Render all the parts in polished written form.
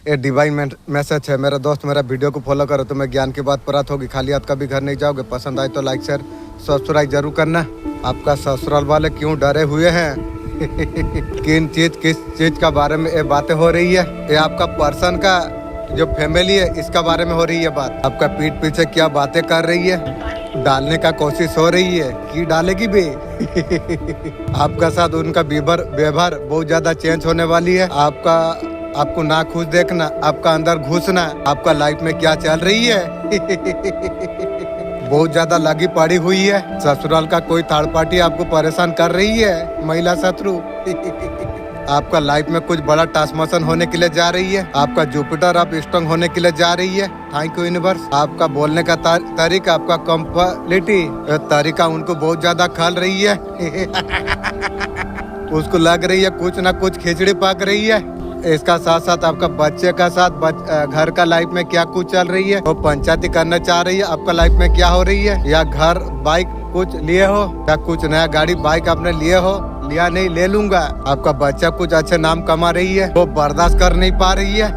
ये divine message है। मेरा दोस्त मेरा वीडियो को फॉलो करो, तुम्हें ज्ञान की बात प्राप्त होगी। खाली हाथ कभी घर नहीं जाओगे। पसंद आए तो लाइक शेयर सब्सक्राइब जरूर करना। आपका ससुराल वाले क्यों डरे हुए हैं? किस चीज का बारे में ये बातें हो रही है? ये आपका पर्सन का जो फैमिली है इसका बारे में हो रही है बात। आपका पीठ पीछे क्या बातें कर रही है, डालने का कोशिश हो रही है कि डालेगी भी। आपका साथ उनका व्यवहार बहुत ज्यादा चेंज होने वाली है। आपको ना खुद देखना, आपका अंदर घुसना, आपका लाइफ में क्या चल रही है। बहुत ज्यादा लगी पड़ी हुई है। ससुराल का कोई थर्ड पार्टी आपको परेशान कर रही है, महिला शत्रु। आपका लाइफ में कुछ बड़ा ट्रांसफॉर्मेशन होने के लिए जा रही है। आपका जुपिटर आप स्ट्रांग होने के लिए जा रही है। Thank you universe. आपका बोलने का तरीका, आपका कंपलिटी तरीका उनको बहुत ज्यादा खल रही है। उसको लग रही है कुछ ना कुछ खिचड़ी पक रही है। इसका साथ साथ आपका बच्चे का साथ घर का लाइफ में क्या कुछ चल रही है, वो पंचायती करना चाह रही है। आपका लाइफ में क्या हो रही है, या घर बाइक कुछ लिए हो, या कुछ नया गाड़ी बाइक आपने लिए हो, लिया नहीं ले लूंगा। आपका बच्चा कुछ अच्छे नाम कमा रही है, वो बर्दाश्त कर नहीं पा रही है।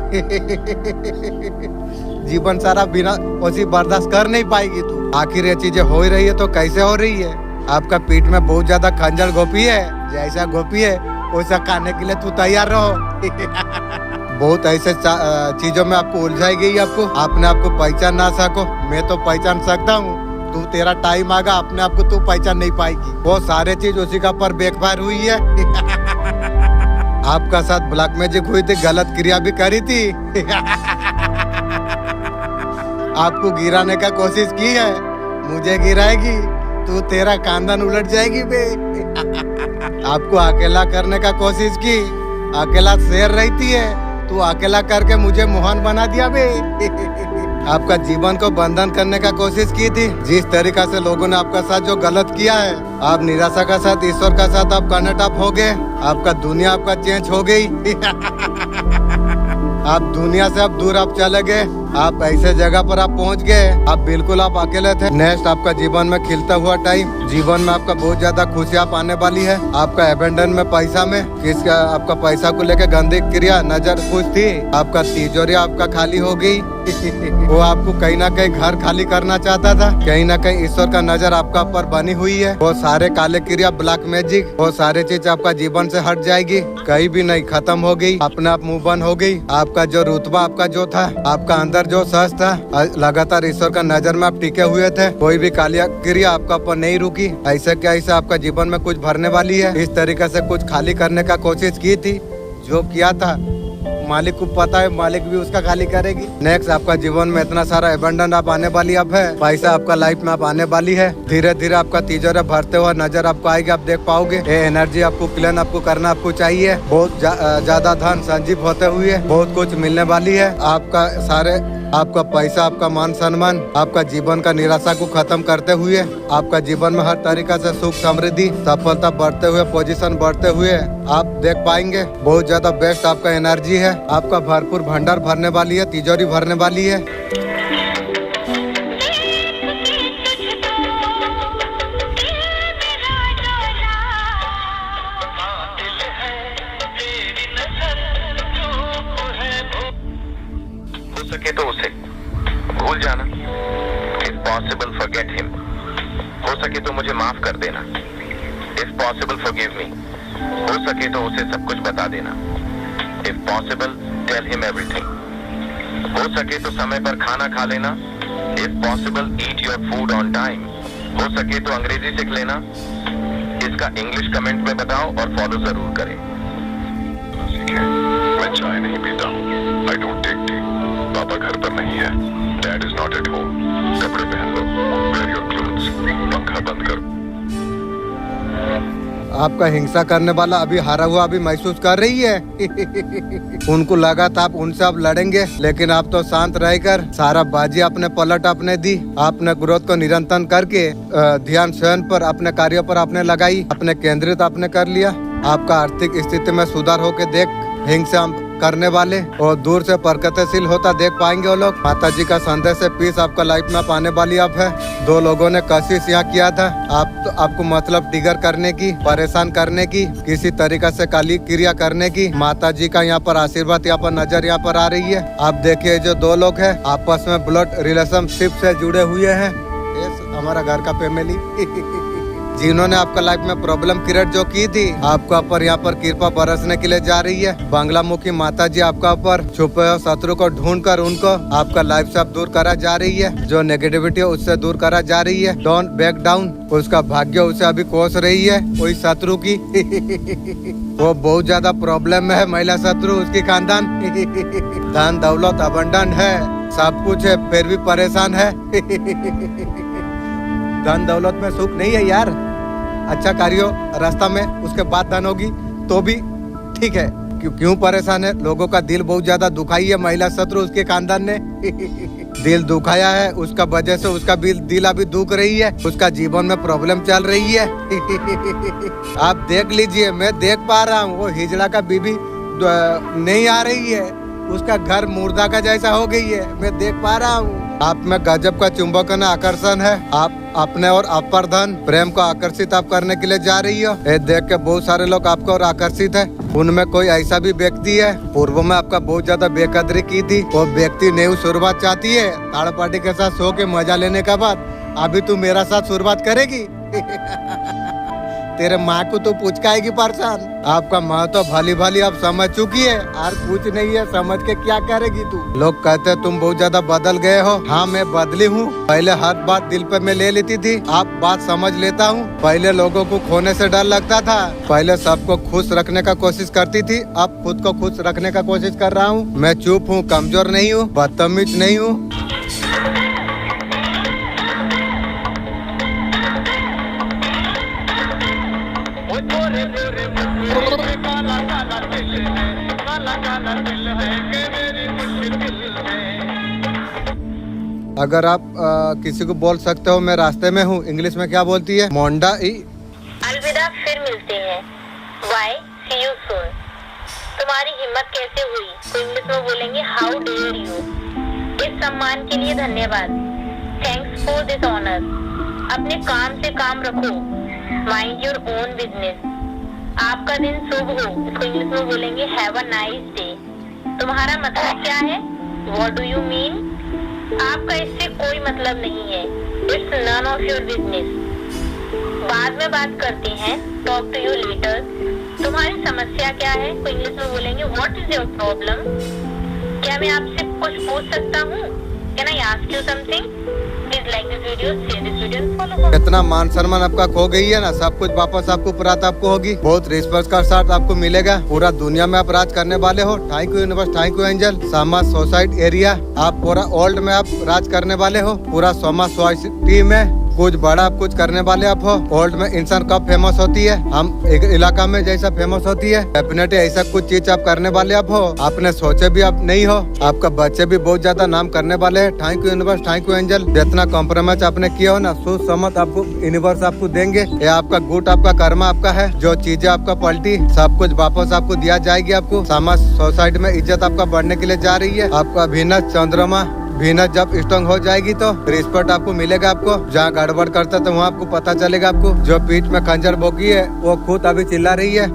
जीवन सारा बिना उसी बर्दाश्त कर नहीं पाएगी तू। आखिर ये चीजें हो ही रही है तो कैसे हो रही है? आपका पीठ में बहुत ज्यादा खंजर गोपी है। जैसा गोपी है वैसा खाने के लिए तू तैयार रहो। बहुत ऐसे चीजों में आपको उलझाई गई। आपने आपको पहचान ना सको, मैं तो पहचान सकता हूँ। तू तेरा टाइम आगा, अपने आप को तू पहचान नहीं पाएगी। वो सारे चीज उसी का पर बैकफायर हुई है। आपका साथ ब्लैक मैजिक हुई थी, गलत क्रिया भी करी थी। आपको गिराने का कोशिश की है, मुझे गिराएगी तू, तेरा खानदान उलट जाएगी बे। आपको अकेला करने का कोशिश की, अकेला शेर रहती है, तू अकेला करके मुझे मोहन बना दिया बे। आपका जीवन को बंधन करने का कोशिश की थी। जिस तरीका से लोगों ने आपका साथ जो गलत किया है, आप निराशा का साथ ईश्वर का साथ आप कनेक्ट अप हो गए। आपका दुनिया आपका चेंज हो गई। आप दुनिया से अब दूर आप चले गए। आप ऐसे जगह पर आप पहुंच गए, आप बिल्कुल आप अकेले थे। नेक्स्ट आपका जीवन में खिलता हुआ टाइम, जीवन में आपका बहुत ज्यादा खुशियाँ आने वाली है। आपका एबेंडन में पैसा में किसका, आपका पैसा को लेकर गंदी क्रिया नजर कुछ थी। आपका तिजोरी आपका खाली हो गई। वो आपको कहीं ना कहीं घर खाली करना चाहता था। कहीं ना कहीं ईश्वर का नजर आपका ऊपर बनी हुई है। वो सारे काले क्रिया, ब्लैक मैजिक, वो सारे चीज आपका जीवन से हट जाएगी। कहीं भी नहीं, खत्म हो गई, अपने आप मुंह बंद हो गई। आपका जो रुतबा आपका जो था, आपका अंदर जो सच था, लगातार ईश्वर का नजर में आप टिके हुए थे। कोई भी काली क्रिया आपका ऊपर नहीं रुकी। ऐसे क्या ऐसे आपका जीवन में कुछ भरने वाली है। इस तरीके से कुछ खाली करने का कोशिश की थी, जो किया था मालिक को पता है, मालिक भी उसका खाली करेगी। नेक्स्ट आपका जीवन में इतना सारा एबंडन आप आने वाली अब है। पैसा आपका लाइफ में आप आने वाली है। धीरे धीरे आपका तिजोरी भरते हुआ नजर आपको आएगी, आप देख पाओगे। ये एनर्जी आपको क्लीन आपको करना आपको चाहिए। बहुत ज्यादा धन संजीव होते हुए बहुत कुछ मिलने वाली है। आपका पैसा, आपका मान सम्मान, आपका जीवन का निराशा को खत्म करते हुए, आपका जीवन में हर तरीका से सुख समृद्धि सफलता बढ़ते हुए, पोजीशन बढ़ते हुए आप देख पाएंगे। बहुत ज्यादा बेस्ट आपका एनर्जी है। आपका भरपूर भंडार भरने वाली है, तिजोरी भरने वाली है। हो सके तो उसे भूल जाना। If possible forget him. हो सके तो मुझे माफ कर देना। If possible forgive me. हो सके तो उसे सब कुछ बता देना। If possible tell him everything. हो सके तो समय पर खाना खा लेना। If possible eat your food on time. हो सके तो अंग्रेजी सीख लेना। इसका इंग्लिश कमेंट में बताओ और फॉलो जरूर करें। मैं चाय नहीं पीता हूँ। I don't take tea. पापा घर पर नहीं है। Dad is not at home. कपड़े पहन लो। Where your clothes. पंखा बंद करो। आपका हिंसा करने वाला अभी हारा हुआ अभी महसूस कर रही है। उनको लगा था आप उनसे आप लड़ेंगे, लेकिन आप तो शांत रहकर सारा बाजी अपने पलट आपने दी। आपने ग्रोथ को निरंतर करके ध्यान स्वयं पर, अपने कार्यों पर आपने लगाई, अपने केंद्रित आपने कर लिया। आपका आर्थिक स्थिति में सुधार होके देख हिंसा करने वाले और दूर से प्रगतिशील होता देख पाएंगे वो लोग। माता जी का संदेश है पीस आपका लाइफ में पाने वाली अब है। 2 लोगों ने कोशिश यहाँ किया था आपको मतलब ट्रिगर करने की, परेशान करने की, किसी तरीका से काली क्रिया करने की। माता जी का यहाँ पर आशीर्वाद यहाँ पर नजर यहाँ पर आ रही है। आप देखिए जो 2 लोग हैं आपस में ब्लड रिलेशनशिप से जुड़े हुए हैं। हमारा घर का फैमिली जिन्होंने आपका लाइफ में प्रॉब्लम क्रिएट जो की थी आपका ऊपर यहाँ पर कृपा बरसने के लिए जा रही है। बांग्ला मुखी माता जी आपका ऊपर छुपे हुए शत्रु को ढूंढ कर उनको आपका लाइफ से अब दूर करा जा रही है। जो नेगेटिविटी है उससे दूर करा जा रही है। Don't back down. उसका भाग्य उसे अभी कोस रही है वही शत्रु की वो बहुत ज्यादा प्रॉब्लम में है महिला शत्रु, उसकी खानदान धन दौलत अबंडन है, सब कुछ है फिर भी परेशान है धन दौलत में सुख नहीं है यार। अच्छा कार्यों रास्ता में उसके बाद धन होगी तो भी ठीक है। क्यों परेशान है? लोगों का दिल बहुत ज्यादा दुखाई है महिला शत्रु उसके खानदान ने दिल दुखाया है। उसका वजह से उसका दिल अभी दुख रही है। उसका जीवन में प्रॉब्लम चल रही है आप देख लीजिए, मैं देख पा रहा हूँ वो हिजड़ा का बीबी नहीं आ रही है। उसका घर मुर्दा का जैसा हो गई है, मैं देख पा रहा हूँ। आप में गजब का चुंबकन आकर्षण है। आप अपने और अपर धन प्रेम को आकर्षित आप करने के लिए जा रही हो। ये देख के बहुत सारे लोग आपको और आकर्षित है। उनमें कोई ऐसा भी व्यक्ति है पूर्व में आपका बहुत ज्यादा बेकदरी की थी, वो व्यक्ति नई शुरुआत चाहती है। थर्ड पार्टी के साथ सो के मजा लेने के बाद अभी तू मेरा साथ शुरुआत करेगी तेरे माँ को तो पुचकाएगी परेशान। आपका माँ तो भली भली अब समझ चुकी है और कुछ नहीं है, समझ के क्या करेगी तू। लोग कहते हैं तुम बहुत ज्यादा बदल गए हो। हाँ मैं बदली हूँ। पहले हर बात दिल पे मैं ले लेती थी, अब बात समझ लेता हूँ। पहले लोगों को खोने से डर लगता था, पहले सबको खुश रखने का कोशिश करती थी, अब खुद को खुश रखने का कोशिश कर रहा हूँ। मैं चुप हूँ, कमजोर नहीं हूँ, बदतमीज नहीं हूँ। अगर आप किसी को बोल सकते हो मैं रास्ते में हूँ, इंग्लिश में क्या बोलती है? मोंडा ई अलविदा, फिर मिलते हैं। Bye, see you soon. तुम्हारी हिम्मत कैसे हुई? तो इंग्लिश में बोलेंगे हाउ डेयर यू। इस सम्मान के लिए धन्यवाद। Thanks for this honour. अपने काम से काम रखो। Mind your own business. आपका दिन शुभ हो। इसको इंग्लिश में बोलेंगे हैव अ नाइस डे। तुम्हारा मतलब क्या है? What do you mean? आपका इससे कोई मतलब नहीं है। It's none of your business. बाद में बात करते हैं। Talk to you later. तुम्हारी समस्या क्या है? तो इंग्लिश में बोलेंगे व्हाट इज योर प्रॉब्लम। क्या मैं आपसे कुछ पूछ सकता हूँ? Can I ask you something? Please like this video, share this video and follow. कितना मान सम्मान आपका खो गई है ना, सब कुछ वापस आपको प्राप्त आपको होगी। बहुत रिस्पेक्ट का साथ आपको मिलेगा। पूरा दुनिया में आप राज करने वाले हो। Thank you universe, thank you angel. समाज सोसाइटी एरिया आप पूरा ओल्ड में आप राज करने वाले हो। पूरा समाज सोसाइटी में कुछ बड़ा आप कुछ करने वाले आप हो। ओल्ड में इंसान कब फेमस होती है? हम एक इलाका में जैसा फेमस होती है, डेफिनेटली ऐसा कुछ चीज आप करने वाले आप हो। आपने सोचे भी आप नहीं हो। आपका बच्चे भी बहुत ज्यादा नाम करने वाले हैं। Thank you universe, thank you angel. जितना कॉम्प्रोमाइज आपने किया हो ना, सोच समझ आपको यूनिवर्स आपको देंगे। ये आपका गुड, आपका कर्मा आपका है। जो चीजें आपका पलटी सब कुछ वापस आपको दिया जाएगी। आपको समाज सोसाइटी में इज्जत आपका बढ़ने के लिए जा रही है। आपका अभिनव चंद्रमा वीनस जब स्ट्रॉन्ग हो जाएगी तो रिस्पेक्ट आपको मिलेगा। आपको जहाँ गड़बड़ करता तो वहाँ आपको पता चलेगा। आपको जो पीठ में खंजर बोकी है वो खुद अभी चिल्ला रही है।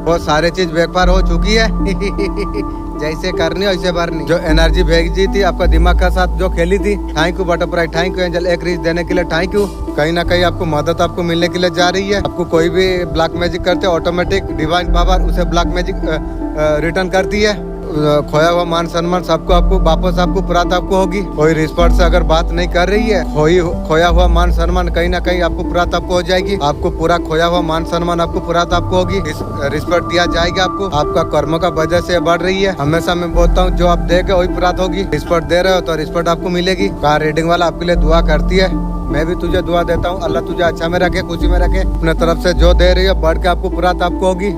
वो सारे चीज बेकार हो चुकी है जैसे करनी वैसे भरनी। जो एनर्जी भेजी थी आपका दिमाग का साथ जो खेली थी। Thank you butterfly, thank you angel. एक रीच देने के लिए थैंक यू। कहीं ना कहीं आपको मदद आपको मिलने के लिए जा रही है। आपको कोई भी ब्लैक मैजिक करते ऑटोमेटिक डिवाइन पावर उसे ब्लैक मैजिक रिटर्न करती है। खोया हुआ मान सम्मान सबको आपको वापस आपको प्राप्त आपको होगी। कोई रिस्पेक्ट से अगर बात नहीं कर रही है, खोया हुआ मान सम्मान कहीं ना कहीं आपको प्राप्त आपको हो जाएगी। आपको पूरा खोया हुआ मान सम्मान आपको प्राप्त आपको होगी। रिस्पेक्ट दिया जाएगा आपको। आपका कर्मों का वजह से बढ़ रही है। हमेशा मैं बोलता हूँ जो आप देंगे वही प्राप्त होगी। रिस्पेक्ट दे रहे हो तो रिस्पेक्ट आपको मिलेगी। कार रीडिंग वाला आपके लिए दुआ करती है। मैं भी तुझे दुआ देता हूँ, अल्लाह तुझे अच्छा में रखे, खुशी में रखे। अपने तरफ से जो दे रही है बढ़ के आपको प्राप्त आपको होगी।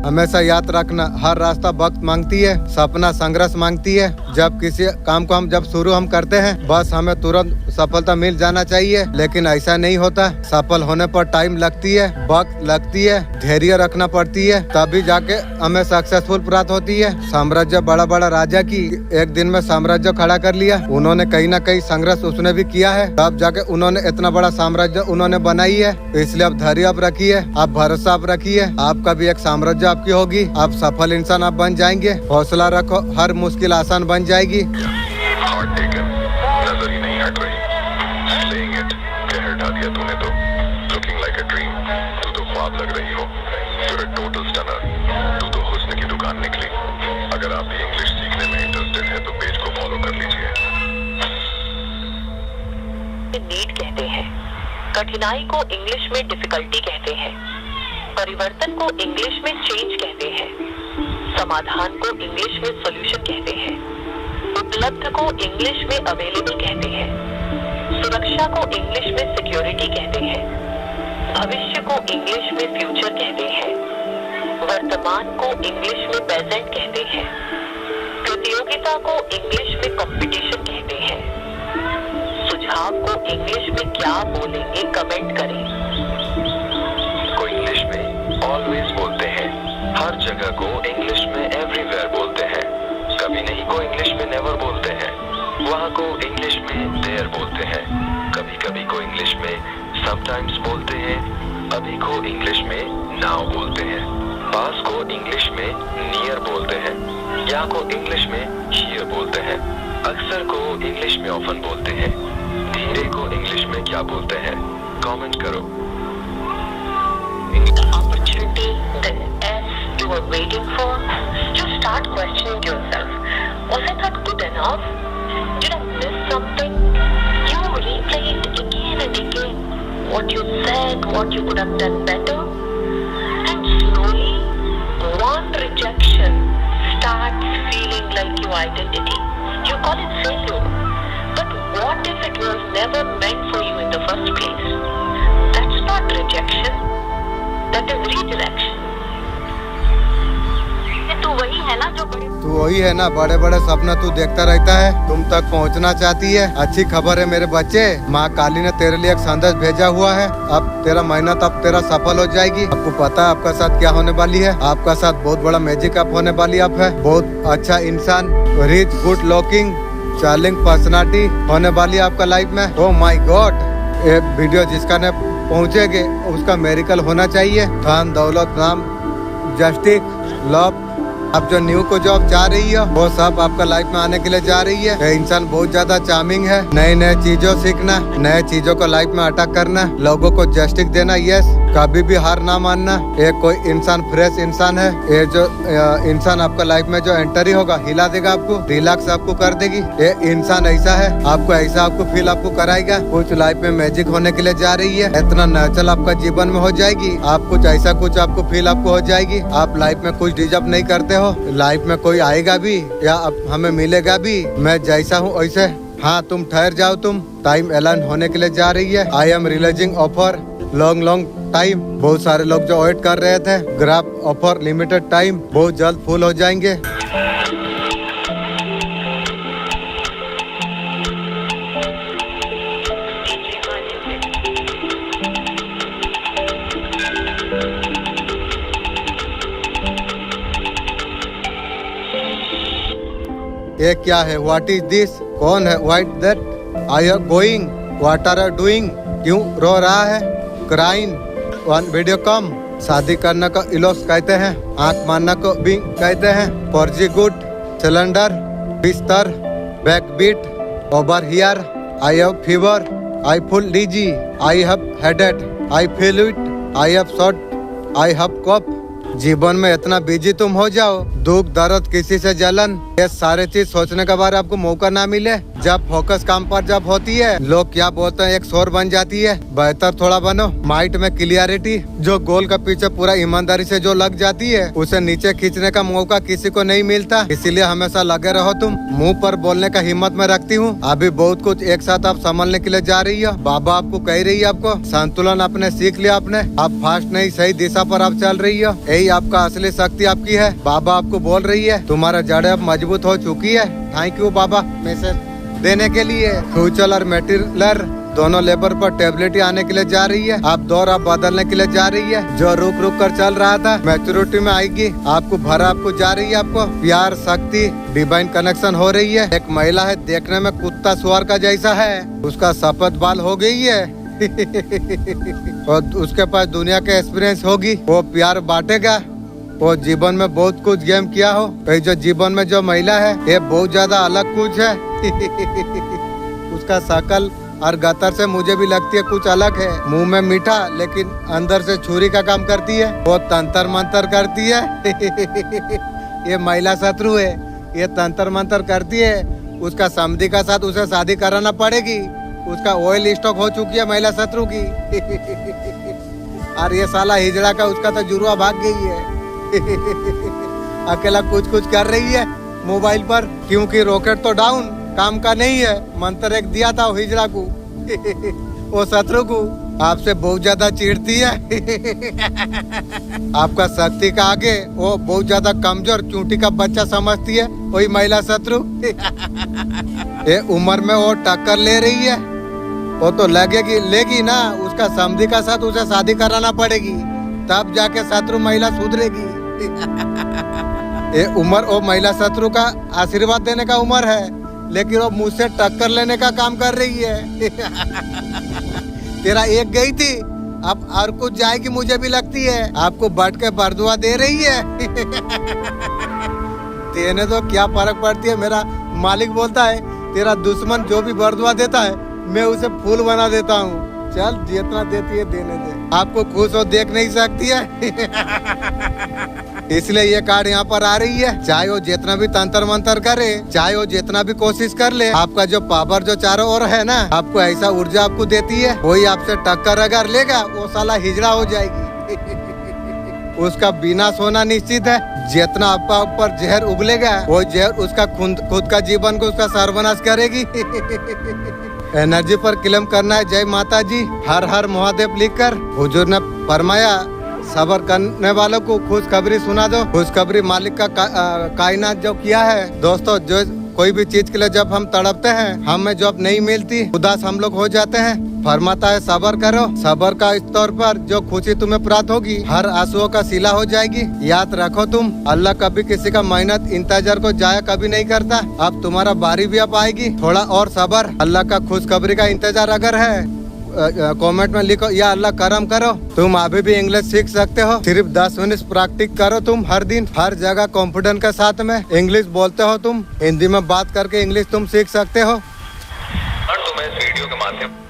हमेशा याद रखना, हर रास्ता वक्त मांगती है, सपना संघर्ष मांगती है। जब किसी काम को जब शुरू हम करते हैं, बस हमें तुरंत सफलता मिल जाना चाहिए, लेकिन ऐसा नहीं होता। सफल होने पर टाइम लगती है, वक्त लगती है, धैर्य रखना पड़ती है, तभी जाके हमें सक्सेसफुल प्राप्त होती है। साम्राज्य बड़ा बड़ा राजा की एक दिन में साम्राज्य खड़ा कर लिया। उन्होंने कहीं ना कहीं संघर्ष उसने भी किया है, तब जाके उन्होंने इतना बड़ा साम्राज्य उन्होंने बनाई है। इसलिए आप धैर्य आप रखिए, आप भरोसा आप रखिए, आपका भी एक साम्राज्य आपकी होगी। आप सफल इंसान आप बन जाएंगे। हौसला रखो, हर मुश्किल आसान बन जाएगी। हार्ट टेकन, नजर ही नहीं हट रही। Saying it, कहर ढा दिया तूने तो। Looking like a dream, तू तो ख्वाब लग रही हो। You're a total stunner, तू तो हुस्न की दुकान निकली। अगर आप भी इंग्लिश सीखने में इंटरेस्टेड है तो पेज को फॉलो कर लीजिए। नीड कहते हैं, कठिनाई को इंग्लिश में डिफिकल्टी कहते हैं, परिवर्तन को इंग्लिश में चेंज कहते हैं, समाधान को इंग्लिश में सॉल्यूशन कहते हैं, उपलब्ध को इंग्लिश में अवेलेबल कहते हैं, सुरक्षा को इंग्लिश में सिक्योरिटी कहते हैं, भविष्य को इंग्लिश में फ्यूचर कहते हैं, वर्तमान को इंग्लिश में प्रेजेंट कहते हैं, प्रतियोगिता को इंग्लिश में कंपटीशन कहते हैं। सुझाव को इंग्लिश में क्या बोलेंगे कमेंट करें। को इंग्लिश में ऑलवेज बोलते हैं, हर जगह को इंग्लिश में एवरीवेयर बोलते हैं, कभी नहीं को इंग्लिश में नेवर बोलते हैं, वहाँ को इंग्लिश में देयर बोलते हैं, कभी कभी को इंग्लिश में समटाइम्स बोलते हैं, अभी को इंग्लिश में नाउ बोलते हैं, पास को इंग्लिश में नियर बोलते हैं, या को इंग्लिश में हियर बोलते हैं, अक्सर को इंग्लिश में ऑफन बोलते हैं, धीरे को इंग्लिश में क्या बोलते हैं, कमेंट करो। Opportunity, the S you were waiting for, you start questioning yourself. Was I not good enough? Did I miss something? You replay it again and again. What you said, what you could have done better. And slowly, one rejection starts feeling like your identity. You call it failure. But what if it was never meant for you in the first place? That's not rejection. That is redirection. तू वही है ना जो तू वही है ना, बड़े बड़े सपना तू देखता रहता है, तुम तक पहुंचना चाहती है। अच्छी खबर है मेरे बच्चे, माँ काली ने तेरे लिए एक संदेश भेजा हुआ है। अब तेरा मेहनत अब तेरा सफल हो जाएगी। आपको पता है आपका साथ क्या होने वाली है? आपका साथ बहुत बड़ा मैजिक अप होने वाली आप है। बहुत अच्छा इंसान, rich, good looking, charming personality होने वाली है आपका लाइफ में। ओह माय गॉड, ये वीडियो जिसका ने पहुँचेगे उसका मेरिकल होना चाहिए। धन दौलत नाम जस्टिस लव, अब जो न्यू को जॉब चाह रही है वो सब आपका लाइफ में आने के लिए जा रही है। ये इंसान बहुत ज्यादा चार्मिंग है। नए नए चीजों सीखना, नए चीजों को लाइफ में अटैक करना, लोगों को जस्टिस देना, यस, कभी भी हार ना मानना। ये कोई इंसान फ्रेश इंसान है। ये जो इंसान आपका लाइफ में जो एंट्री होगा हिला देगा, आपको रिलैक्स आपको कर देगी। ये इंसान ऐसा है, आपको ऐसा आपको फील आपको कराएगा। कुछ लाइफ में मैजिक होने के लिए जा रही है। इतना नेचुरल आपका जीवन में हो जाएगी। आप कुछ ऐसा कुछ आपको फील आपको हो जाएगी। आप लाइफ में कुछ डिजर्व नहीं करते हो। लाइफ में कोई आएगा भी या हमें मिलेगा भी। मैं जैसा हूँ वैसे। हाँ, तुम ठहर जाओ, तुम टाइम ऐलान होने के लिए जा रही है। I am releasing offer long time. बहुत सारे लोग जो वेट कर रहे थे, ग्राफ ऑफर लिमिटेड टाइम, बहुत जल्द फुल हो जाएंगे। ये क्या है? What is this? कौन है? What that? I are going, what are you doing? क्यों रो रहा है? Crime, one video come. शादी करने को इलोस कहते हैं, आंख मारने को बिंग कहते हैं। फॉर्जी गुड, सिलेंडर, बिस्तर, back beat, over here, I have fever, I feel dizzy, I have headache, I feel it, I have shot, I have cough. जीवन में इतना बिजी तुम हो जाओ, दुख दर्द किसी से जलन, ये सारे चीज सोचने के बाद आपको मौका ना मिले। जब फोकस काम पर जब होती है, लोग क्या बोलते हैं, एक शोर बन जाती है। बेहतर थोड़ा बनो। माइंड में क्लियरिटी, जो गोल का पीछे पूरा ईमानदारी से जो लग जाती है, उसे नीचे खींचने का मौका किसी को नहीं मिलता। इसीलिए हमेशा लगे रहो तुम। मुंह पर बोलने का हिम्मत में रखती हूँ। अभी बहुत कुछ एक साथ आप संभालने के लिए जा रही हो। बाबा आपको कह रही है, आपको संतुलन आपने सीख लिया। आपने आप फास्ट नहीं, सही दिशा पर आप चल रही हो। यही यही आपका असली शक्ति आपकी है। बाबा आपको बोल रही है तुम्हारा जड़ अब मजबूत हो चुकी है। थैंक यू बाबा मैसेज देने के लिए। फ्यूचर और मेटीरियल दोनों लेबर पर टेबिलिटी आने के लिए जा रही है। आप दौर आप बदलने के लिए जा रही है। जो रुक रुक कर चल रहा था मैच्योरिटी में आएगी। आपको भरा आपको जा रही है। आपको प्यार शक्ति डिवाइन कनेक्शन हो रही है। एक महिला है देखने में कुत्ता सुअर का जैसा है। उसका सफेद बाल हो गई है और उसके पास दुनिया के एक्सपीरियंस होगी। वो प्यार बांटेगा। वो जीवन में बहुत कुछ गेम किया हो। ये जो जीवन में जो महिला है ये बहुत ज्यादा अलग कुछ है उसका शकल और गतर से मुझे भी लगती है कुछ अलग है। मुंह में मीठा लेकिन अंदर से छुरी का काम करती है। वो तंत्र मंत्र करती है ये महिला शत्रु है। ये तंत्र मंत्र करती है। उसका समधी का साथ उसे शादी कराना पड़ेगी। उसका ऑयल स्टॉक हो चुकी है महिला शत्रु की और ये साला हिजड़ा का उसका तो जुर्वा भाग गई है अकेला कुछ कुछ कर रही है मोबाइल पर क्योंकि रॉकेट तो डाउन काम का नहीं है। मंत्र एक दिया था वो हिजड़ा को वो शत्रु को आपसे बहुत ज्यादा चिढ़ती है आपका शक्ति का आगे वो बहुत ज्यादा कमजोर चूंटी का बच्चा समझती है वही महिला शत्रु ये उम्र में वो टक्कर ले रही है। वो तो लेगी ना। उसका समधी का साथ उसे शादी कराना पड़ेगी तब जाके शत्रु महिला सुधरेगी ये उम्र वो महिला शत्रु का आशीर्वाद देने का उम्र है लेकिन वो मुझसे टक्कर लेने का काम कर रही है तेरा एक गई थी अब और कुछ जाएगी मुझे भी लगती है। आपको बढ़ के बरदुआ दे रही है देने तो क्या फर्क पड़ती है। मेरा मालिक बोलता है तेरा दुश्मन जो भी बरदुआ देता है मैं उसे फूल बना देता हूँ। चल जितना देती है देने दे। आपको खुश हो देख नहीं सकती है इसलिए ये कार्ड यहाँ पर आ रही है। चाहे वो जितना भी तंत्र मंत्र करे चाहे वो जितना भी कोशिश कर ले आपका जो पावर जो चारों ओर है ना आपको ऐसा ऊर्जा आपको देती है। वही आपसे टक्कर अगर लेगा वो साला हिजड़ा हो जाएगी उसका विनाश होना निश्चित है। जितना आपका ऊपर जहर उगलेगा वो जहर उसका खुद का जीवन को उसका सर्वनाश करेगी एनर्जी पर क्लेम करना है। जय माता जी हर हर महादेव लिखकर हुजूर ने फरमाया सबर करने वालों को खुशखबरी सुना दो। खुशखबरी मालिक का कायनात जो किया है दोस्तों। जो कोई भी चीज के लिए जब हम तड़पते हैं हमें जॉब नहीं मिलती उदास हम लोग हो जाते हैं। फरमाता है सबर करो। सबर का इस तौर पर जो खुशी तुम्हें प्राप्त होगी हर आंसुओं का सिला हो जाएगी। याद रखो तुम अल्लाह कभी किसी का मेहनत इंतजार को जाया कभी नहीं करता। अब तुम्हारा बारी भी अब आएगी। थोड़ा और सबर। अल्लाह का खुशखबरी का इंतजार अगर है कमेंट में लिखो या अल्लाह करम करो। तुम अभी भी इंग्लिश सीख सकते हो। सिर्फ 10 मिनट प्रैक्टिस करो तुम हर दिन हर जगह कॉन्फिडेंस के साथ में इंग्लिश बोलते हो। तुम हिंदी में बात करके इंग्लिश तुम सीख सकते हो। और तुम्हें इस वीडियो के माध्यम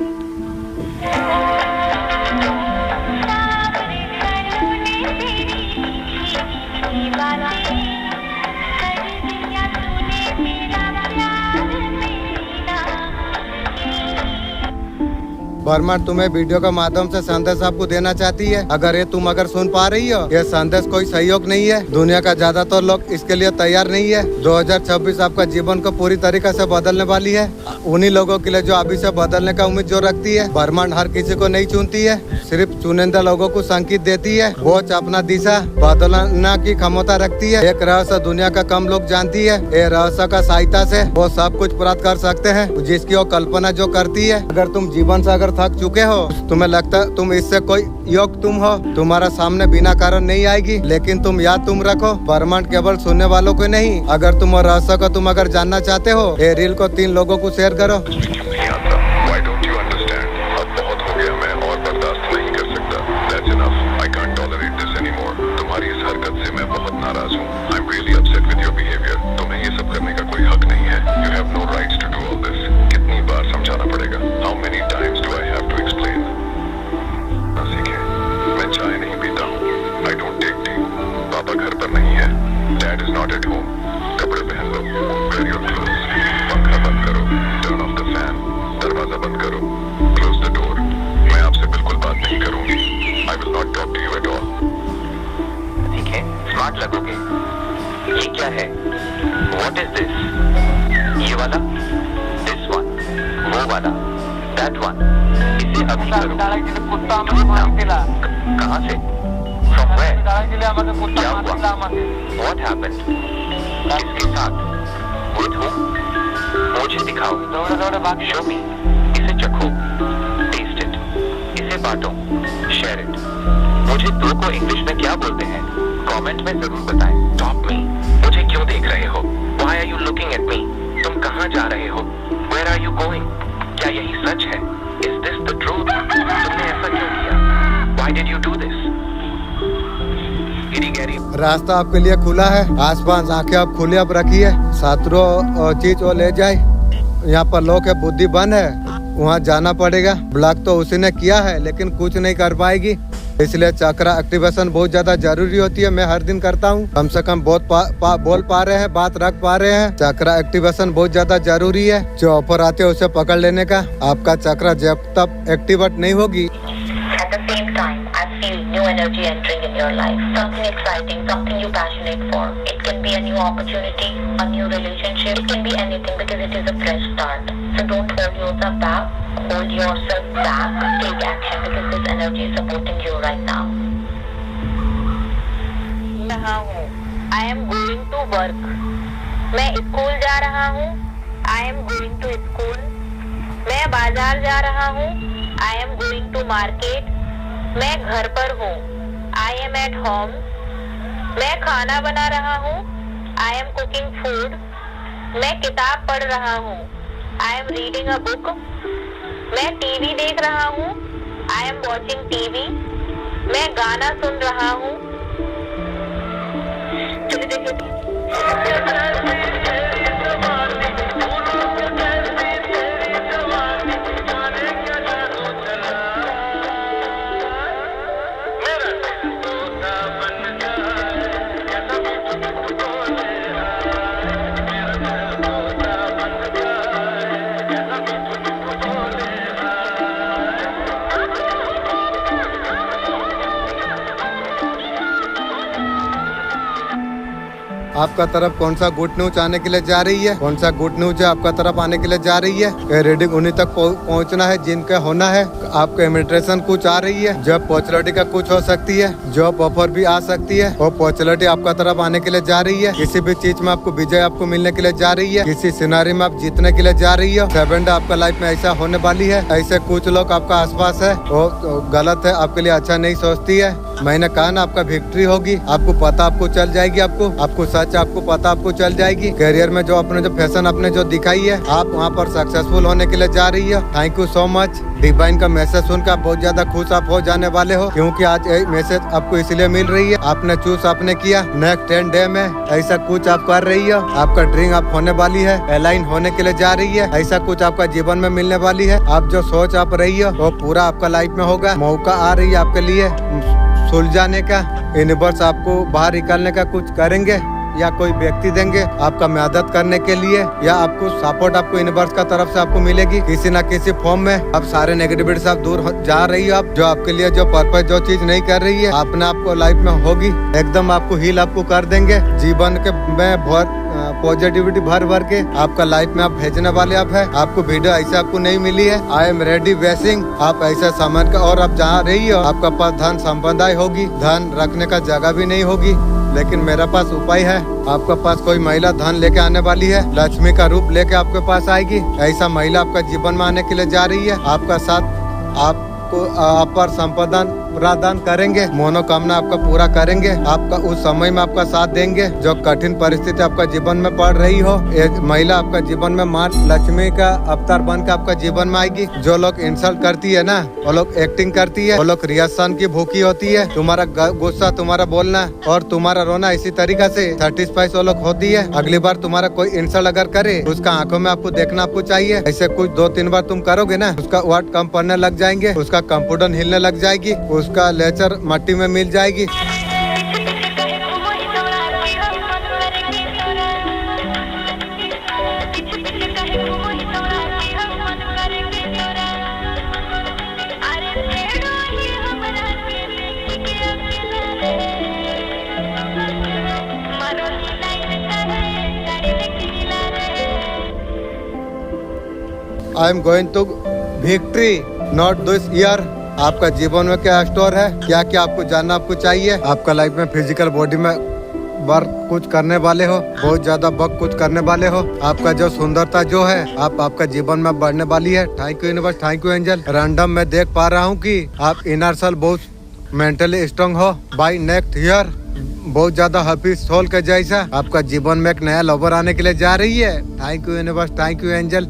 बर्मा तुम्हें वीडियो के माध्यम से संदेश आपको देना चाहती है। अगर ये तुम अगर सुन पा रही हो ये संदेश कोई सहयोग नहीं है। दुनिया का ज्यादातर लोग इसके लिए तैयार नहीं है। 2026 आपका जीवन को पूरी तरीके से बदलने वाली है। उन्हीं लोगों के लिए जो अभी से बदलने का उम्मीद जो रखती है। ब्रह्मांड हर किसी को नहीं चुनती है सिर्फ चुनिंदा लोगों को संकेत देती है। वो अपना दिशा बदलने की क्षमता रखती है। एक रहस्य दुनिया का कम लोग जानती है। ये रहस्य का सहायता से वो सब कुछ प्राप्त कर सकते हैं जिसकी वो कल्पना जो करती है। अगर तुम जीवन से अगर थक चुके हो तुम्हें लगता है तुम इससे कोई योग तुम हो तुम्हारा सामने बिना कारण नहीं आएगी। लेकिन तुम याद तुम रखो ब्रह्मांड केवल सुनने वालों को नहीं। अगर तुम रहस्य को तुम अगर जानना चाहते हो ये रील को 3 लोगों को शेयर करो। नहीं आता। Why don't you understand? अब बहुत हो गया मैं और बर्दाश्त नहीं कर सकता। That's enough. I can't tolerate this anymore. तुम्हारी इस हरकत से मैं बहुत नाराज हूँ। I'm really upset with your behavior. तुम्हें ये सब करने का कोई हक नहीं है। You have no rights to do all this. कितनी बार समझाना पड़ेगा? How many times do I have to explain? ना सीखे। मैं चाय नहीं पीता हूँ। I don't take tea. पापा घर पर नहीं है। Dad is not at home. कपड़े पहन लो। Wear your clothes. पंखा बंद करो। Turn off the fan. दरवाजा बंद करो। Close the door. मैं आपसे बिल्कुल बात नहीं करूँगी। I will not talk to you at all. ठीक है, स्मार्ट लगोगे। ये क्या है? What is this? ये वाला? This one? वो वाला? That one? इसे अभी करो। कहाँ से? From where? क्या हुआ? What happened? किसके साथ? With whom? मुझे दिखाओ. Show me. इसे चखो. Taste it. इसे बांटो. Share it. मुझे दो को इंग्लिश में क्या बोलते हैं? कमेंट में जरूर बताएं. Stop me. मुझे क्यों देख रहे हो? Why are you looking at me? तुम कहाँ जा रहे हो? Where are you going? क्या यही सच है? Is this the truth? तुमने ऐसा क्यों किया? Why did you do this? Giri Gary. रास्ता आपके लिए खुला है, आसपास आंखें आप खुली आप रखिए, सातरों चीज वो ले जाए. यहाँ पर लोग है, बुद्धि बंद है, वहाँ जाना पड़ेगा. ब्लॉक तो उसी ने किया है लेकिन कुछ नहीं कर पाएगी. इसलिए चक्र एक्टिवेशन बहुत ज्यादा जरूरी होती है. मैं हर दिन करता हूँ, कम से कम बहुत बोल पा रहे हैं, बात रख पा रहे हैं. चक्र एक्टिवेशन बहुत ज्यादा जरूरी है. जो ऑफर आते हैं उसे पकड़ लेने का. आपका चक्र जब तक एक्टिवेट नहीं होगी. At the same time, I feel new energy entering in your life. Something exciting, something you're passionate for. It can be a new opportunity, a new relationship. It can be anything because it is a fresh start. So don't hold yourself back. Hold yourself back. Take action because this energy is supporting you right now. यहाँ हूँ. I am going to work. मैं school जा रहा हूँ. I am going to school. मैं बाजार जा रहा हूँ. I am going to market. मैं घर पर हूँ. I am at home. मैं खाना बना रहा हूँ. I am cooking food. मैं किताब पढ़ रहा हूँ. I am reading a book. मैं टीवी देख रहा हूँ. I am watching TV. मैं गाना सुन रहा हूँ. आपका तरफ कौन सा गुड न्यूज आने के लिए जा रही है, कौन सा गुड न्यूज है आपका तरफ आने के लिए जा रही है. ये रीडिंग उन्हीं तक पहुंचना है जिनका होना है. आपको इमिटेशन कुछ आ रही है, जॉब अपॉर्चुनिटी का कुछ हो सकती है, जॉब ऑफर भी आ सकती है. वो अपॉर्चुनिटी आपका तरफ आने के लिए जा रही है. किसी भी चीज में आपको विजय आपको मिलने के लिए जा रही है. किसी सिनारी में आप जीतने के लिए जा रही है. 7 आपका लाइफ में ऐसा होने वाली है. ऐसे कुछ लोग आपका आसपास है, वो गलत है, आपके लिए अच्छा नहीं सोचती है. मैंने कहा ना आपका विक्ट्री होगी. आपको पता आपको चल जाएगी. आपको सच आपको पता आपको चल जाएगी. करियर में जो अपने जो फैशन आपने जो दिखाई है, आप वहाँ पर सक्सेसफुल होने के लिए जा रही है. Thank you so much. Divine का मैसेज सुनकर बहुत ज्यादा खुश आप हो जाने वाले हो, क्योंकि आज ये मैसेज आपको इसलिए मिल रही है. आपने चूज आपने किया. नेक्स्ट 10 डे में ऐसा कुछ आप कर रही है. आपका ड्रीम आप होने वाली है, अलाइन होने के लिए जा रही है. ऐसा कुछ आपका जीवन में मिलने वाली है. आप जो सोच आप रही है वो पूरा आपका लाइफ में होगा. मौका आ रही है आपके लिए सुलझाने का. यूनिवर्स आपको बाहर निकालने का कुछ करेंगे या कोई व्यक्ति देंगे आपका मदद करने के लिए, या आपको सपोर्ट आपको यूनिवर्स का तरफ से आपको मिलेगी किसी ना किसी फॉर्म में. अब सारे नेगेटिविटी से आप दूर जा रही हो. आप जो आपके लिए जो पर्पस जो चीज नहीं कर रही है अपने आपको लाइफ में होगी. एकदम आपको हील आपको कर देंगे. जीवन के में पॉजिटिविटी भर के आपका लाइफ में आप भेजने वाले आप है. आपको वीडियो ऐसे आपको नहीं मिली है. I am ready wasting. आप ऐसा समझ कर और आप जहाँ रही हो आपका पास धन संपदा होगी. धन रखने का जगह भी नहीं होगी, लेकिन मेरा पास उपाय है. आपके पास कोई महिला धन लेके आने वाली है. लक्ष्मी का रूप लेके आपके पास आएगी. ऐसा महिला आपका जीवन में आने के लिए जा रही है. आपका साथ आपको आप पर संपादन प्रदान करेंगे. मनोकामना आपका पूरा करेंगे. आपका उस समय में आपका साथ देंगे जो कठिन परिस्थिति आपका जीवन में पड़ रही हो. एक महिला आपका जीवन में माँ लक्ष्मी का अवतार बन के आपका जीवन में आएगी. जो लोग इंसल्ट करती है ना, वो लोग एक्टिंग करती है, वो लोग रिएक्शन की भूखी होती है. तुम्हारा गुस्सा, तुम्हारा बोलना और तुम्हारा रोना इसी तरीका से सेटिस्फाइड वो लोग होती है. अगली बार तुम्हारा कोई इंसल्ट अगर करे उसका आंखों में आपको देखना आपको चाहिए. ऐसे कुछ 2-3 बार तुम करोगे ना, उसका वर्ड कम पड़ने लग जाएंगे, उसका कंप्यूटर हिलने लग जाएगी, उसका लेचर मट्टी में मिल जाएगी. I am going to victory, not this year. आपका जीवन में क्या स्टोर है, क्या क्या आपको जानना आपको चाहिए। आपका लाइफ में फिजिकल बॉडी में वर्क कुछ करने वाले हो, बहुत ज्यादा वर्क कुछ करने वाले हो। आपका जो सुंदरता जो है आपका जीवन में बढ़ने वाली है। Thank you universe, thank you angel. Random में देख पा रहा हूँ कि आप इनर सेल बहुत मेंटली स्ट्रांग हो। बाय नेक्स्ट ईयर बहुत ज्यादा हैप्पी सोल के जैसा आपका जीवन में एक नया लवर आने के लिए जा रही है। Thank you universe, thank you angel.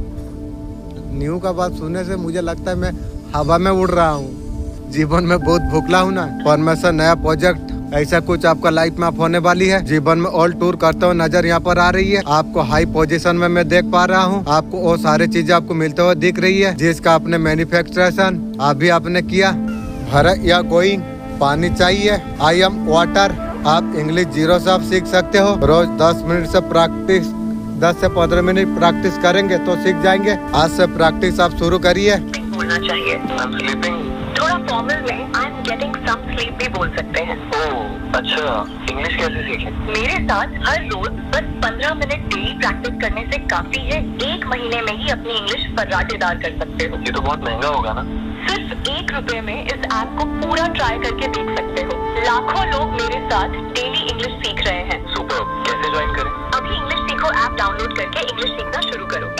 New का बात सुनने से मुझे लगता है मैं हवा में उड़ रहा हूँ। जीवन में बहुत भूखला हूँ ना। परमेश्वर नया प्रोजेक्ट ऐसा कुछ आपका लाइफ में आप होने वाली है। जीवन में ऑल टूर करते हुए नजर यहाँ पर आ रही है। आपको हाई पोजीशन में मैं देख पा रहा हूँ। आपको वो सारी चीजें आपको मिलते हुए दिख रही है जिसका आपने मैन्युफैक्चरेशन अभी आपने किया। भर या गोइंग पानी चाहिए। I am water. आप इंग्लिश 0 से आप सीख सकते हो। रोज 10 मिनट से प्रैक्टिस 10 से 15 मिनट प्रैक्टिस करेंगे तो सीख जाएंगे। आज से प्रैक्टिस आप शुरू करिए। बोलना चाहिए। I'm sleeping. थोड़ा फॉर्मल में I am getting some sleep भी बोल सकते हैं। ओह अच्छा, इंग्लिश कैसे सीखें? मेरे साथ हर रोज बस 15 मिनट डेली प्रैक्टिस करने से काफी है। 1 महीने में ही अपनी इंग्लिश फर्राटेदार कर सकते हो। ये तो बहुत महंगा होगा ना? सिर्फ 1 रुपए में इस ऐप को पूरा ट्राई करके देख सकते हो। लाखों लोग मेरे साथ डेली इंग्लिश सीख रहे हैं। सुपर, कैसे ज्वाइन करें? अभी इंग्लिश सीखो ऐप डाउनलोड करके इंग्लिश सीखना शुरू करो।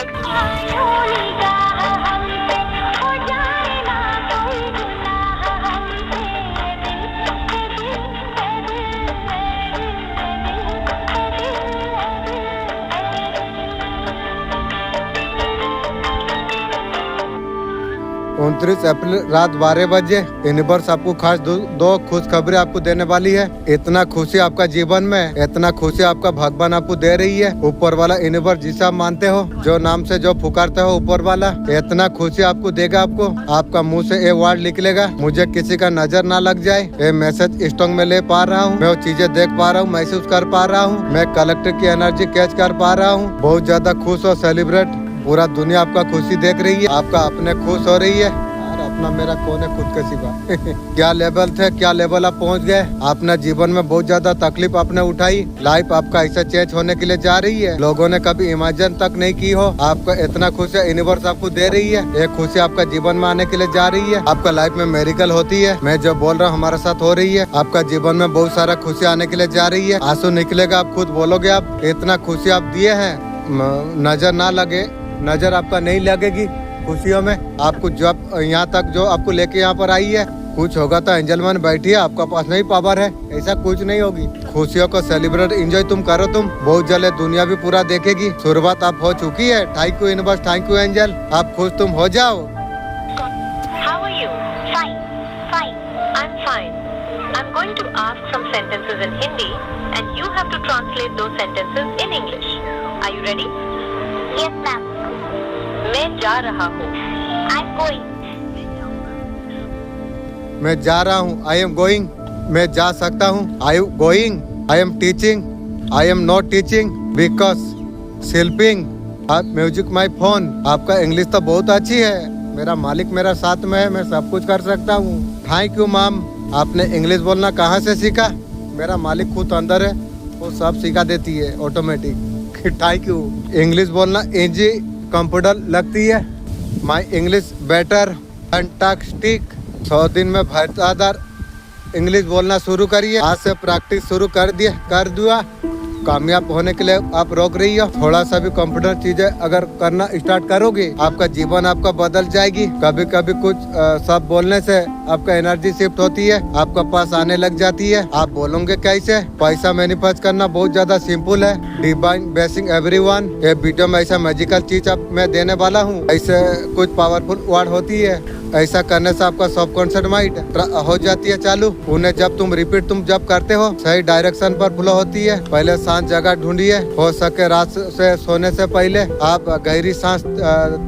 उनतीस अप्रैल रात 12 बजे यूनिवर्स आपको खास दो खुश खबरें आपको देने वाली है। इतना खुशी आपका जीवन में, इतना खुशी आपका भगवान आपको दे रही है। ऊपर वाला यूनिवर्स जिसे आप मानते हो, जो नाम से जो पुकारते हो ऊपर वाला, इतना खुशी आपको देगा। आपका मुंह से ये वर्ड निकलेगा, मुझे किसी का नजर ना लग जाए। ये मैसेज स्ट्रॉन्ग में ले पा रहा हूँ। मैं वो चीजें देख पा रहा हूँ, महसूस कर पा रहा हूँ। मैं कलेक्टर की एनर्जी कैच कर पा रहा हूँ। बहुत ज्यादा खुश और सेलिब्रेट पूरा दुनिया आपका खुशी देख रही है। आपका अपने खुश हो रही है। यार अपना मेरा कौन है खुद के सिवा। क्या लेवल थे, क्या लेवल आप पहुंच गए। आपने जीवन में बहुत ज्यादा तकलीफ आपने उठाई। लाइफ आपका ऐसा चेंज होने के लिए जा रही है, लोगों ने कभी इमेजिन तक नहीं की हो। आपका इतना खुशी यूनिवर्स आपको दे रही है। एक खुशी आपका जीवन में आने के लिए जा रही है। आपका लाइफ में मेरिकल होती है। मैं जो बोल रहा हूँ हमारे साथ हो रही है। आपका जीवन में बहुत सारा खुशी आने के लिए जा रही है। आंसू निकलेगा, आप खुद बोलोगे। आप इतना खुशी आप दिए हैं, नजर ना लगे, नजर आपका नहीं लगेगी खुशियों में। आपको जब यहाँ तक जो आपको लेके यहाँ पर आई है, कुछ होगा तो एंजल मैन बैठिए, आपका पास नहीं पावर है, ऐसा कुछ नहीं होगी। खुशियों को सेलिब्रेट एंजॉय तुम करो। तुम बहुत जल्द दुनिया भी पूरा देखेगी। शुरुआत आप हो चुकी है। Thank you universe, thank you angel. आप खुश तुम हो जाओ। How are you? Fine, fine. I'm fine. I'm going to ask some sentences in Hindi and you have to translate those sentences in English. Are you ready? Yes, ma'am. मैं जा रहा हूँ। I'm going. मैं जा रहा हूँ। I am going. मैं जा सकता हूँ। I am going. I am teaching. I am not teaching because sleeping. आप म्यूजिक माई फोन। आपका इंग्लिश तो बहुत अच्छी है। मेरा मालिक मेरा साथ में है, मैं सब कुछ कर सकता हूँ। Thank you ma'am. आपने इंग्लिश बोलना कहाँ से सीखा। मेरा मालिक खुद अंदर है, वो सब सिखा देती है ऑटोमेटिक। Thank you. इंग्लिश बोलना इजी कंफर्टेबल लगती है। My English better fantastic. 100 दिन में बेहतर इंग्लिश बोलना शुरू करिए। आज से प्रैक्टिस शुरू कर दिया। कामयाब होने के लिए आप रोक रही हो। थोड़ा सा भी कंप्यूटर चीजें अगर करना स्टार्ट करोगे, आपका जीवन आपका बदल जाएगी। कभी कभी कुछ सब बोलने से आपका एनर्जी शिफ्ट होती है, आपका पास आने लग जाती है। आप बोलोगे कैसे। पैसा मैनिफेस्ट करना बहुत ज्यादा सिंपल है। Divine blessing everyone. ये वीडियो में ऐसा मैजिकल चीज अब मैं देने वाला हूँ। ऐसे कुछ पावरफुल वर्ड होती है। ऐसा करने से आपका सबकॉन्शियस माइंड हो जाती है चालू। उन्हें जब तुम रिपीट तुम करते हो, सही डायरेक्शन पर फ्लो होती है। पहले शांत जगह ढूंढिए। हो सके रात से सोने से पहले आप गहरी सांस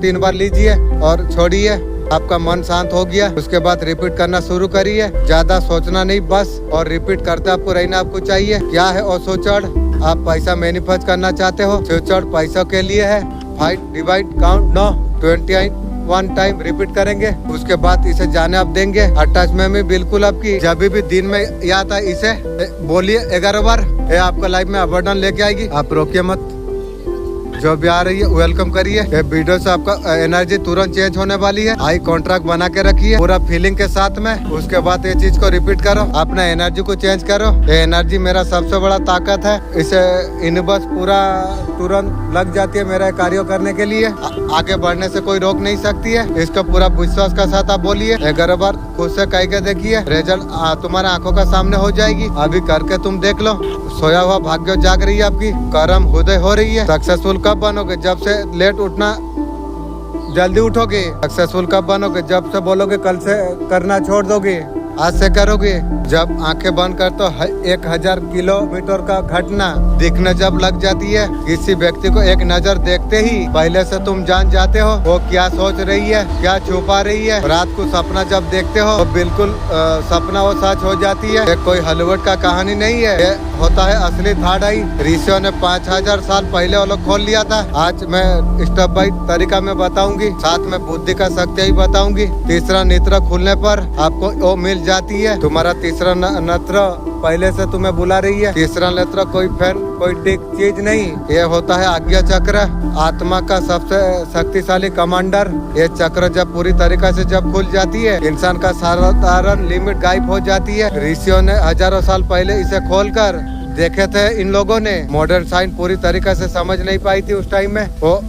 3 बार लीजिए और छोड़िए। आपका मन शांत हो गया, उसके बाद रिपीट करना शुरू करिए। ज्यादा सोचना नहीं, बस और रिपीट करते आपको रहना आपको चाहिए। क्या है और सोचड़। आप पैसा मैनिफेस्ट करना चाहते हो, सोचड़ पैसों के लिए है। 5 डिवाइड काउंट 9 28 1 टाइम रिपीट करेंगे। उसके बाद इसे जाने आप देंगे। अटैचमेंट में बिल्कुल आपकी जब भी दिन में याद है इसे बोलिए 11 बार। ये आपका लाइफ में अबंडन लेके आएगी। आप रोकिए मत। जो भी आ रही है वेलकम करिए। ये वीडियो से आपका एनर्जी तुरंत चेंज होने वाली है। आई कॉन्ट्रैक्ट बना के रखिए पूरा फीलिंग के साथ में। उसके बाद ये चीज को रिपीट करो, अपना एनर्जी को चेंज करो। ये एनर्जी मेरा सबसे बड़ा ताकत है। इसे यूनिवर्स पूरा तुरंत लग जाती है मेरा कार्य करने के लिए। आगे बढ़ने से कोई रोक नहीं सकती है। इसको पूरा विश्वास के साथ आप बोलिए। 11 बार खुद से कह के देखिए, रिजल्ट तुम्हारे आंखों का सामने हो जाएगी। अभी करके तुम देख लो। सोया हुआ भाग्य जाग रही है आपकी, कर्म उदय हो रही है। सक्सेसफुल कब बनोगे? जब से लेट उठना जल्दी उठोगे। सक्सेसफुल कब बनोगे? जब से बोलोगे कल से करना छोड़ दोगे, आज से करोगे। जब आंखें बंद कर तो 1000 किलोमीटर का घटना दिखने जब लग जाती है, किसी व्यक्ति को एक नजर देखते ही पहले से तुम जान जाते हो वो क्या सोच रही है, क्या छुपा रही है। रात को सपना जब देखते हो तो बिल्कुल सपना वो सच हो जाती है। ये कोई हॉलीवुड का कहानी नहीं है, ये होता है असली थर्ड आई। ऋषियों ने 5000 साल पहले वो लोग खोल लिया था। आज मैं स्टेप बाय तरीका में बताऊंगी, साथ में बुद्धि का शक्ति ही बताऊंगी। तीसरा नेत्र खुलने पर आपको वो मिल जाती है। तुम्हारा तीसरा नेत्र पहले से तुम्हें बुला रही है। तीसरा नेत्र कोई फैन कोई टिक चीज नहीं, ये होता है आज्ञा चक्र, आत्मा का सबसे शक्तिशाली कमांडर। ये चक्र जब पूरी तरीके से जब खुल जाती है, इंसान का साधारण लिमिट गायब हो जाती है। ऋषियों ने हजारों साल पहले इसे खोलकर देखे थे। इन लोगों ने मॉडर्न साइंस पूरी तरीके से समझ नहीं पाई थी उस टाइम में। वो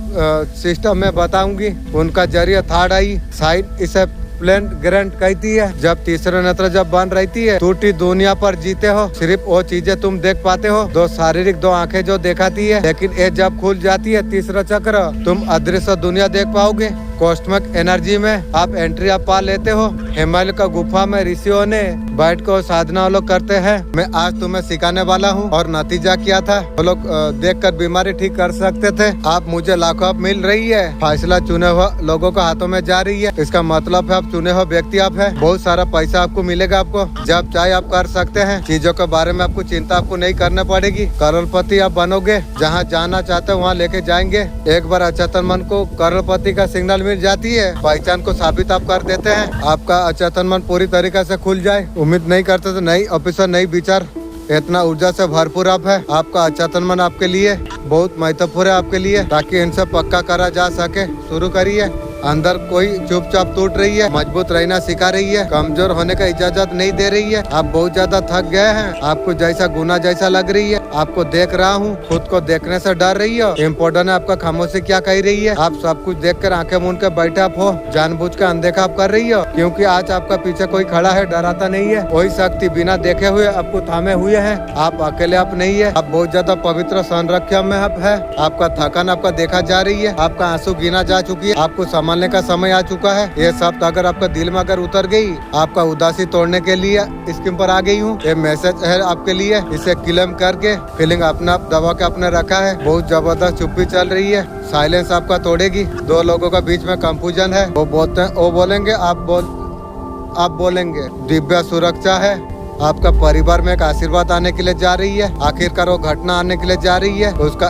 सिस्टम में बताऊंगी। उनका जरिए थर्ड आई साइड इसे प्लेन ग्रेंट कहती है। जब तीसरा नेत्र जब बन रहती है, टूटी दुनिया पर जीते हो। सिर्फ वो चीजें तुम देख पाते हो, दो शारीरिक दो आंखें जो दिखाती है। लेकिन ये जब खुल जाती है तीसरा चक्र, तुम अदृश्य दुनिया देख पाओगे। कॉस्मिक एनर्जी में आप एंट्री आप पा लेते हो। हिमालय का गुफा में ऋषियों ने बैठ कर साधना लोग करते हैं। मैं आज तुम्हें सिखाने वाला हूँ। और नतीजा क्या था, वो लोग देखकर बीमारी ठीक कर सकते थे। आप मुझे लाखों मिल रही है, फैसला चुने हुए लोगों के हाथों में जा रही है। इसका मतलब है आप चुने हुए व्यक्ति आप है। बहुत सारा पैसा आपको मिलेगा। आपको जब चाहे आप कर सकते हैं। चीजों के बारे में आपको चिंता आपको नहीं करना पड़ेगी। करोड़पति आप बनोगे। जहाँ जाना चाहते हो वहाँ लेके जाएंगे। एक बार अचेतन मन को करोड़पति का सिग्नल मिल जाती है, पहचान को साबित आप कर देते हैं। आपका अचेतन मन पूरी तरीके से खुल जाए। उम्मीद नहीं करते थे नई ऑफिसर नई विचार, इतना ऊर्जा से भरपूर आप है। आपका अचेतन मन आपके लिए बहुत महत्वपूर्ण है आपके लिए, ताकि इनसे पक्का करा जा सके। शुरू करिए। अंदर कोई चुपचाप टूट रही है, मजबूत रहना सिखा रही है, कमजोर होने का इजाजत नहीं दे रही है। आप बहुत ज्यादा थक गए हैं, आपको जैसा गुना जैसा लग रही है। आपको देख रहा हूँ, खुद को देखने से डर रही है। इम्पोर्टेंट है आपका खामोशी क्या कह रही है। आप सब कुछ देखकर आंखें मूंद के बैठे आप हो, जानबूझ के अनदेखा आप कर रही हो। क्योंकि आज आपका पीछे कोई खड़ा है, डराता नहीं है। वही शक्ति बिना देखे हुए आपको थामे हुए है। आप अकेले आप नहीं है। आप बहुत ज्यादा पवित्र संरक्षण में आप है। आपका थकान आपका देखा जा रही है। आपका आंसू गिना जा चुकी है। आपको संभालने का समय आ चुका है। ये शब्द अगर आपका दिल में अगर उतर गई, आपका उदासी तोड़ने के लिए स्कीम पर आ गई हूँ। ये मैसेज है आपके लिए। इसे क्लेम करके फीलिंग अपना दबा के अपने रखा है। बहुत जबरदस्त चुप्पी चल रही है। साइलेंस आपका तोड़ेगी। दो लोगों का बीच में कंफ्यूजन है। वो बोलते हैं, वो बोलेंगे, आप बोलेंगे। दिव्य सुरक्षा है। आपका परिवार में एक आशीर्वाद आने के लिए जा रही है। आखिरकार वो घटना आने के लिए जा रही है। उसका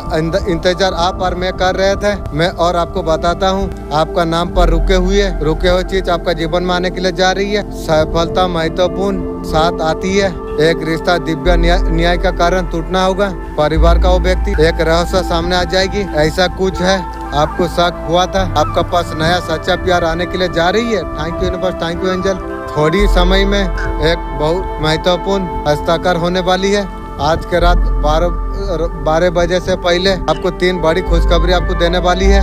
इंतजार आप और मैं कर रहे थे। मैं और आपको बताता हूँ, आपका नाम पर रुके हुए चीज आपका जीवन में आने के लिए जा रही है। सफलता महत्वपूर्ण साथ आती है। एक रिश्ता दिव्य न्याय का कारण टूटना होगा। परिवार का वो व्यक्ति, एक रहस्य सामने आ जाएगी। ऐसा कुछ है, आपको शक हुआ था। आपका पास नया सच्चा प्यार आने के लिए जा रही है। Thank you universe, thank you angel. थोड़ी समय में एक बहुत महत्वपूर्ण हस्ताक्षर होने वाली है। आज के रात 12 बजे से पहले आपको 3 बड़ी खुशखबरी आपको देने वाली है।